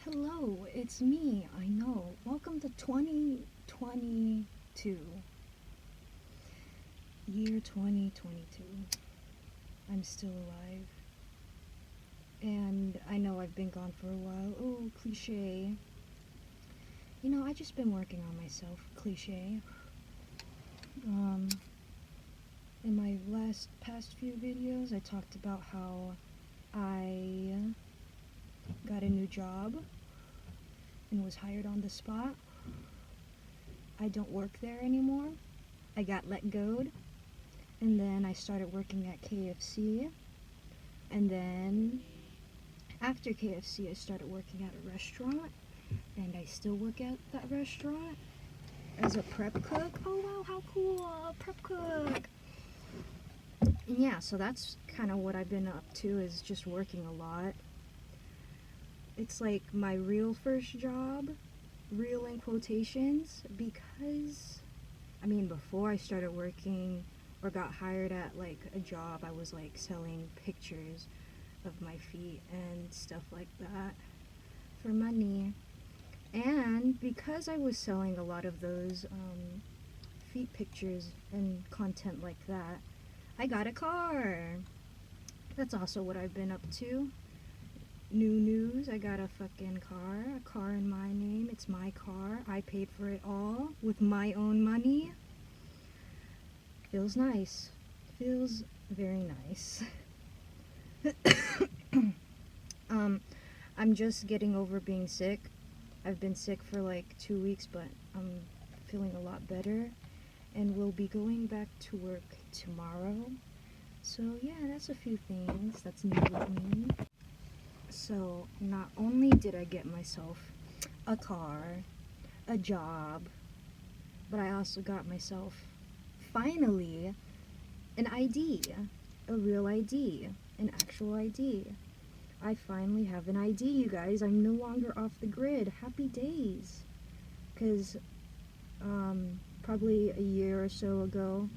Hello, it's me. I know. Welcome to 2022. Year 2022. I'm still alive. And I know I've been gone for a while. Oh, cliche. I just been working on myself. Cliche. In my past few videos, I talked about how I got a new job and was hired on the spot. I don't work there anymore. I got let go, and then I started working at KFC, and then after KFC I started working at a restaurant, and I still work at that restaurant as a prep cook. Oh wow, how cool, a prep cook. And yeah, so that's kind of what I've been up to, is just working a lot. It's like my real first job, real in quotations, because before I started working or got hired at like a job, I was like selling pictures of my feet and stuff like that for money. And because I was selling a lot of those feet pictures and content like that, I got a car. That's also what I've been up to. New news, I got a fucking car, a car in my name. It's my car. I paid for it all with my own money. Feels nice. Feels very nice. I'm just getting over being sick. I've been sick for like 2 weeks, but I'm feeling a lot better, and we'll be going back to work tomorrow. So yeah, that's a few things that's new with me. So not only did I get myself a car, a job, but I also got myself, finally, an ID, a real ID, an actual ID. I finally have an ID, you guys. I'm no longer off the grid. Happy days. Because probably a year or so ago,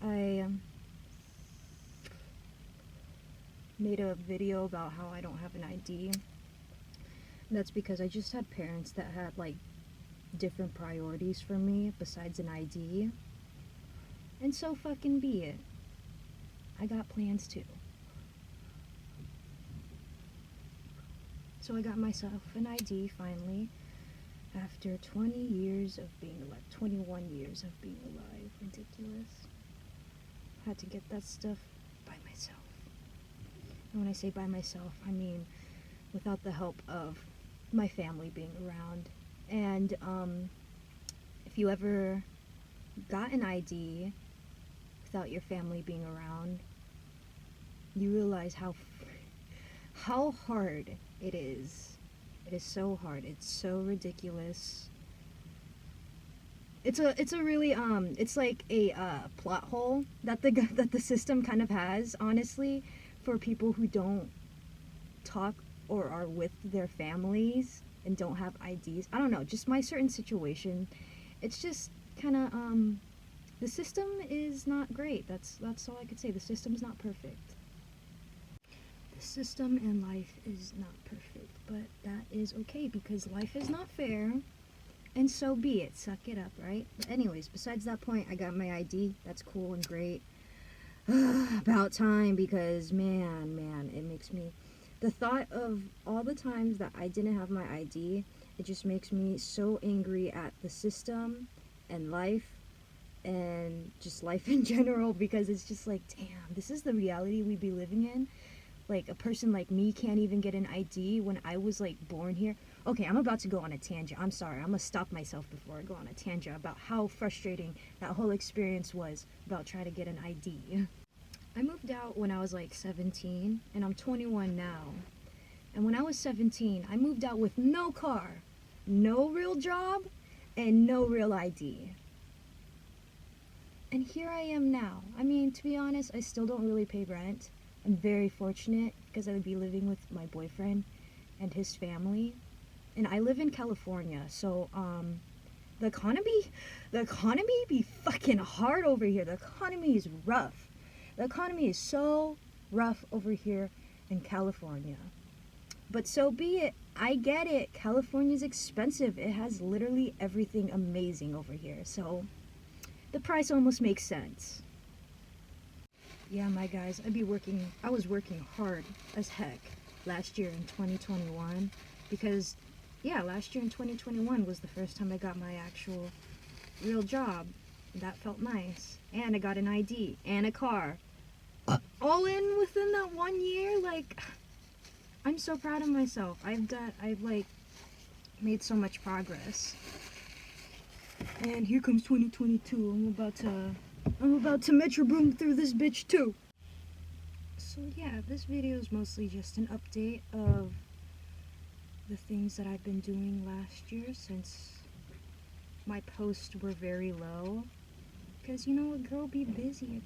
I made a video about how I don't have an ID. That's because I just had parents that had like different priorities for me besides an ID. And so fucking be it. I got plans too. So I got myself an ID finally, after 20 years of being alive. 21 years of being alive. Ridiculous. Had to get that stuff by myself. And when I say by myself, I mean without the help of my family being around. And if you ever got an ID without your family being around, you realize how hard it is. It is so hard. It's so ridiculous. It's a really it's like a plot hole that the system kind of has, honestly, for people who don't talk or are with their families and don't have IDs. I don't know, just my certain situation. It's just kind of the system is not great. That's all I could say. The system's not perfect. The system in life is not perfect, but that is okay because life is not fair. And so be it. Suck it up, right? But anyways, besides that point, I got my ID. That's cool and great. About time, because man, it makes me... The thought of all the times that I didn't have my ID, it just makes me so angry at the system and life and just life in general, because it's just like, damn, this is the reality we be living in. Like, a person like me can't even get an ID when I was like born here. Okay, I'm about to go on a tangent. I'm sorry. I'm gonna stop myself before I go on a tangent about how frustrating that whole experience was about trying to get an ID. I moved out when I was like 17, and I'm 21 now. And when I was 17, I moved out with no car, no real job, and no real ID. And here I am now. I mean, to be honest, I still don't really pay rent. I'm very fortunate because I would be living with my boyfriend and his family. And I live in California, so the economy be fucking hard over here. The economy is rough. The economy is so rough over here in California. But so be it. I get it. California's expensive. It has literally everything amazing over here. So the price almost makes sense. Yeah, my guys, I was working hard as heck last year in 2021 because, yeah, last year in 2021 was the first time I got my actual real job. That felt nice. And I got an ID and a car. All in within that 1 year. Like, I'm so proud of myself. I've like made so much progress. And here comes 2022. I'm about to Metro Boom through this bitch too. So yeah, this video is mostly just an update of the things that I've been doing last year since my posts were very low. Because, you know, a girl be busy.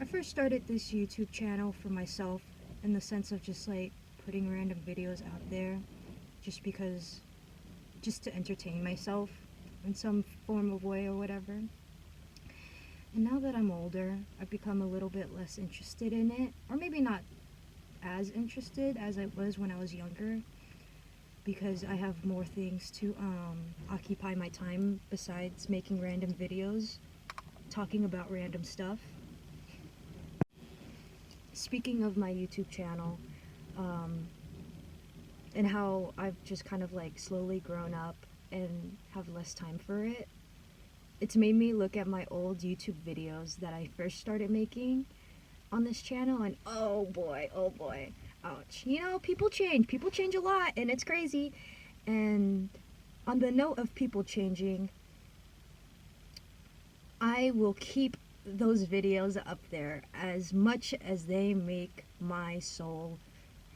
I first started this YouTube channel for myself in the sense of just like putting random videos out there just to entertain myself in some form of way or whatever. And now that I'm older, I've become a little bit less interested in it, or maybe not as interested as I was when I was younger, because I have more things to occupy my time besides making random videos, talking about random stuff. Speaking of my YouTube channel, and how I've just kind of like slowly grown up and have less time for it, it's made me look at my old YouTube videos that I first started making on this channel, and oh boy, ouch. You know, people change a lot, and it's crazy. And on the note of people changing, I will keep those videos up there as much as they make my soul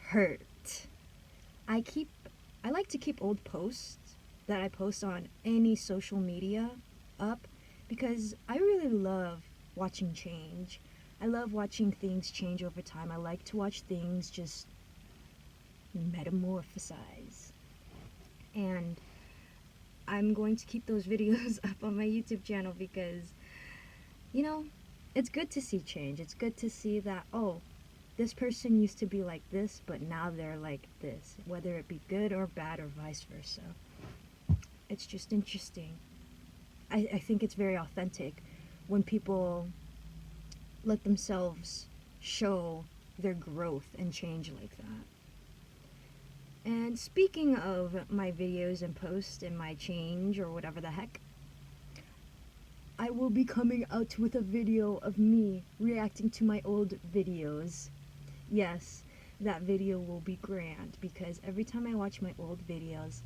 hurt. I like to keep old posts that I post on any social media up because I really love watching change. I love watching things change over time. I like to watch things just metamorphosize. And I'm going to keep those videos up on my YouTube channel because, you know, it's good to see change. It's good to see that, oh, this person used to be like this, but now they're like this, whether it be good or bad or vice versa. It's just interesting. I think it's very authentic when people let themselves show their growth and change like that. And speaking of my videos and posts and my change or whatever the heck, I will be coming out with a video of me reacting to my old videos. Yes, that video will be grand because every time I watch my old videos,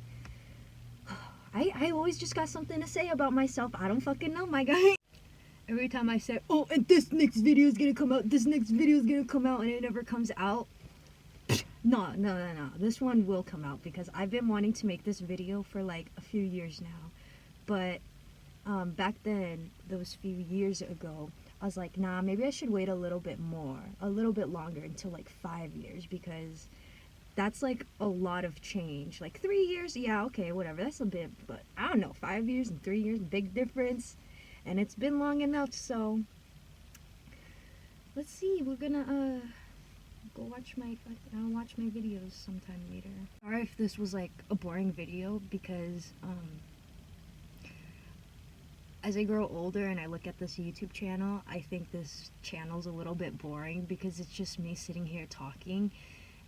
I always just got something to say about myself. I don't fucking know, my guy. Every time I say, oh, and this next video is gonna come out, and it never comes out. No. This one will come out because I've been wanting to make this video for like a few years now. But back then, those few years ago, I was like, nah, maybe I should wait a little bit longer until like 5 years, because that's like a lot of change. Like 3 years, yeah, okay, whatever, that's a bit, but I don't know, 5 years and 3 years, big difference. And it's been long enough, so let's see, we're gonna go watch my videos sometime later. Sorry if this was like a boring video, because as I grow older and I look at this YouTube channel, I think this channel's a little bit boring because it's just me sitting here talking.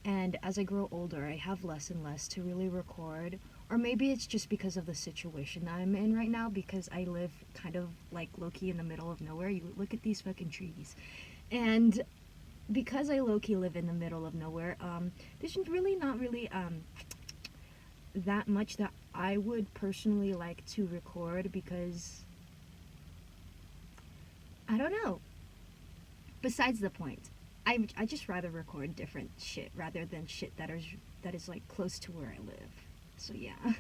And as I grow older, I have less and less to really record. Or maybe it's just because of the situation that I'm in right now, because I live kind of like low-key in the middle of nowhere. You look at these fucking trees. And because I low-key live in the middle of nowhere, there's really not really that much that I would personally like to record, because I don't know. Besides the point. I just rather record different shit rather than shit that is like close to where I live. So yeah.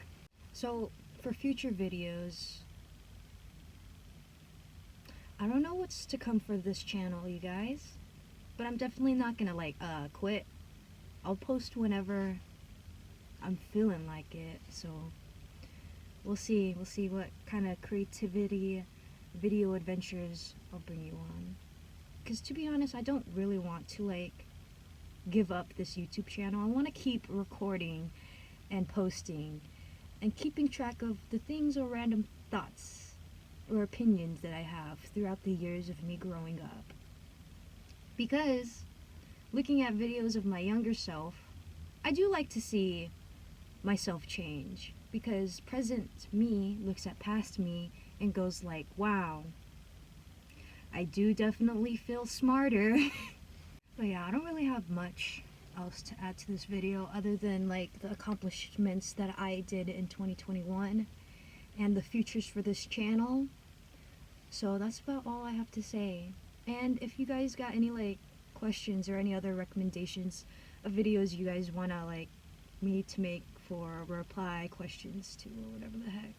So for future videos, I don't know what's to come for this channel, you guys, but I'm definitely not gonna like quit. I'll post whenever I'm feeling like it. So we'll see what kind of creativity video adventures I'll bring you on. Because to be honest, I don't really want to like give up this YouTube channel. I want to keep recording and posting and keeping track of the things or random thoughts or opinions that I have throughout the years of me growing up. Because looking at videos of my younger self, I do like to see myself change, because present me looks at past me and goes like, wow, I do definitely feel smarter. But yeah, I don't really have much else to add to this video other than like the accomplishments that I did in 2021 and the futures for this channel. So that's about all I have to say. And if you guys got any like questions or any other recommendations of videos you guys wanna like me to make for reply questions to or whatever the heck,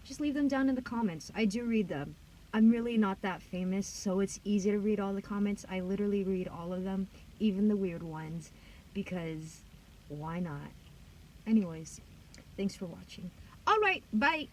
just leave them down in the comments. I do read them. I'm really not that famous, so it's easy to read all the comments. I literally read all of them, even the weird ones, because why not? Anyways, thanks for watching. Alright, bye!